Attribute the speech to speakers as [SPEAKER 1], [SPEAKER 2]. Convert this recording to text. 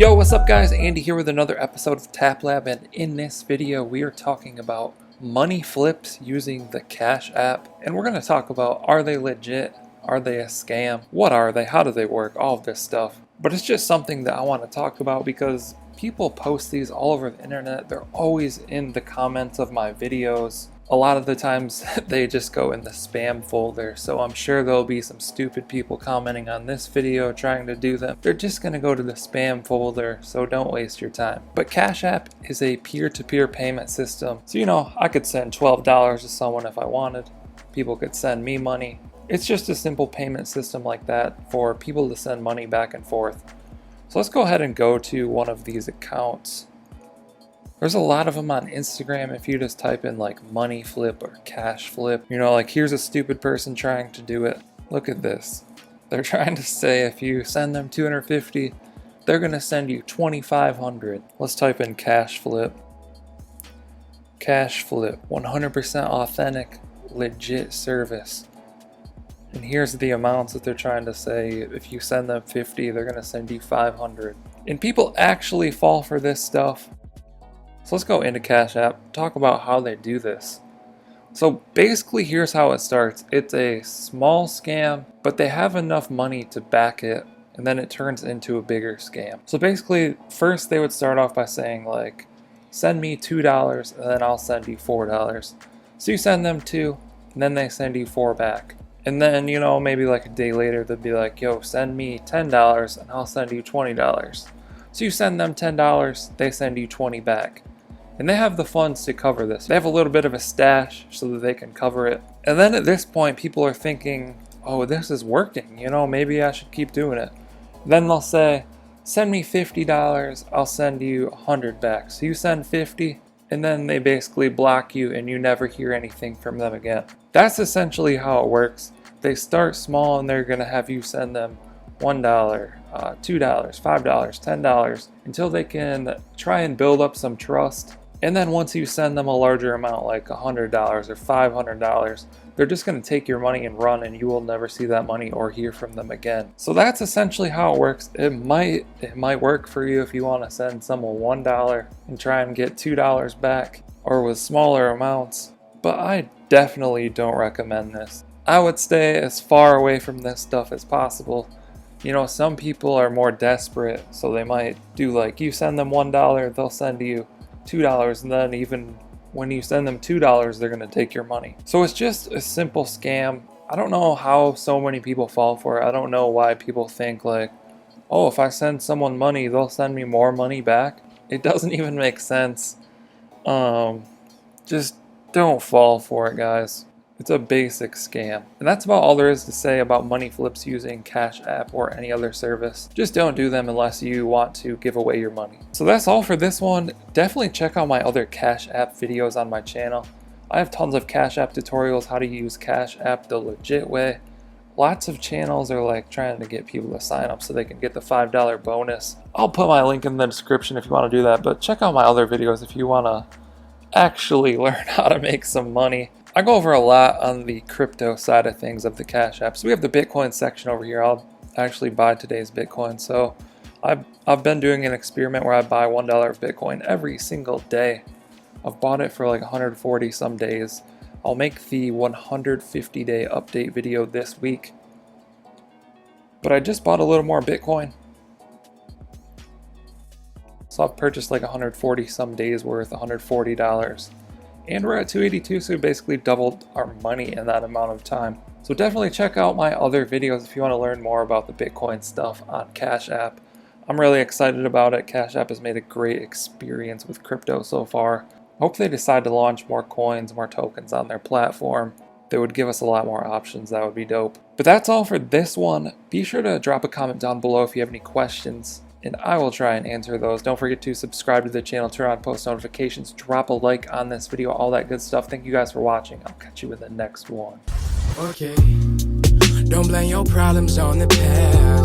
[SPEAKER 1] Yo, what's up guys? Andy here with another episode of TapLab, and in this video we are talking about money flips using the Cash App. And we're going to talk about, are they legit? Are they a scam? What are they? How do they work? All of this stuff. But it's just something that I want to talk about because people post these all over the internet. They're always in the comments of my videos. A lot of the times they just go in the spam folder, so I'm sure there'll be some stupid people commenting on this video trying to do them. They're just going to go to the spam folder, so don't waste your time. But Cash App is a peer-to-peer payment system. So I could send $12 to someone if I wanted. People could send me money. It's just a simple payment system like that for people to send money back and forth. So let's go ahead and go to one of these accounts. There's a lot of them on Instagram. If you just type in like money flip or cash flip, like here's a stupid person trying to do it. Look at this. They're trying to say if you send them $250, they're going to send you $2,500. Let's type in cash flip. Cash flip, 100% authentic, legit service. And here's the amounts that they're trying to say. If you send them $50, they're going to send you $500. And people actually fall for this stuff. So let's go into Cash App, talk about how they do this. So basically here's how it starts. It's a small scam, but they have enough money to back it, and then it turns into a bigger scam. So basically, first they would start off by saying like, send me $2 and then I'll send you $4. So you send them 2 and then they send you 4 back. And then, maybe like a day later they'd be like, yo, send me $10 and I'll send you $20. So you send them $10, they send you 20 back. And they have the funds to cover this. They have a little bit of a stash so that they can cover it. And then at this point, people are thinking, oh, this is working. Maybe I should keep doing it. Then they'll say, send me $50, I'll send you 100 back. So you send 50, and then they basically block you and you never hear anything from them again. That's essentially how it works. They start small and they're going to have you send them $1, $2, $5, $10 until they can try and build up some trust. And then once you send them a larger amount, like $100 or $500, they're just going to take your money and run, and you will never see that money or hear from them again. So that's essentially how it works. It might work for you if you want to send someone $1 and try and get $2 back, or with smaller amounts. But I definitely don't recommend this. I would stay as far away from this stuff as possible. Some people are more desperate, so they might do like, you send them $1, they'll send you $2, and then even when you send them $2, they're going to take your money. So it's just a simple scam. I don't know how so many people fall for it. I don't know why people think like, oh, if I send someone money, they'll send me more money back. It doesn't even make sense. Just don't fall for it, guys. It's a basic scam. And that's about all there is to say about money flips using Cash App or any other service. Just don't do them unless you want to give away your money. So that's all for this one. Definitely check out my other Cash App videos on my channel. I have tons of Cash App tutorials, how to use Cash App the legit way. Lots of channels are like trying to get people to sign up so they can get the $5 bonus. I'll put my link in the description if you want to do that, but check out my other videos if you want to actually learn how to make some money. I go over a lot on the crypto side of things of the Cash App. So we have the Bitcoin section over here. I'll actually buy today's Bitcoin. So I've been doing an experiment where I buy $1 of Bitcoin every single day. I've bought it for like 140 some days. I'll make the 150-day update video this week. But I just bought a little more Bitcoin. So I've purchased like 140 some days worth, $140. And we're at 282, so we basically doubled our money in that amount of time. So definitely check out my other videos if you want to learn more about the Bitcoin stuff on Cash App. I'm really excited about it. Cash App has made a great experience with crypto so far. Hope they decide to launch more coins, more tokens on their platform. They would give us a lot more options. That would be dope. But that's all for this one. Be sure to drop a comment down below if you have any questions, and I will try and answer those. Don't forget to subscribe to the channel, turn on post notifications, drop a like on this video, all that good stuff. Thank you guys for watching. I'll catch you in the next one.
[SPEAKER 2] Okay, don't blame your problems on the past.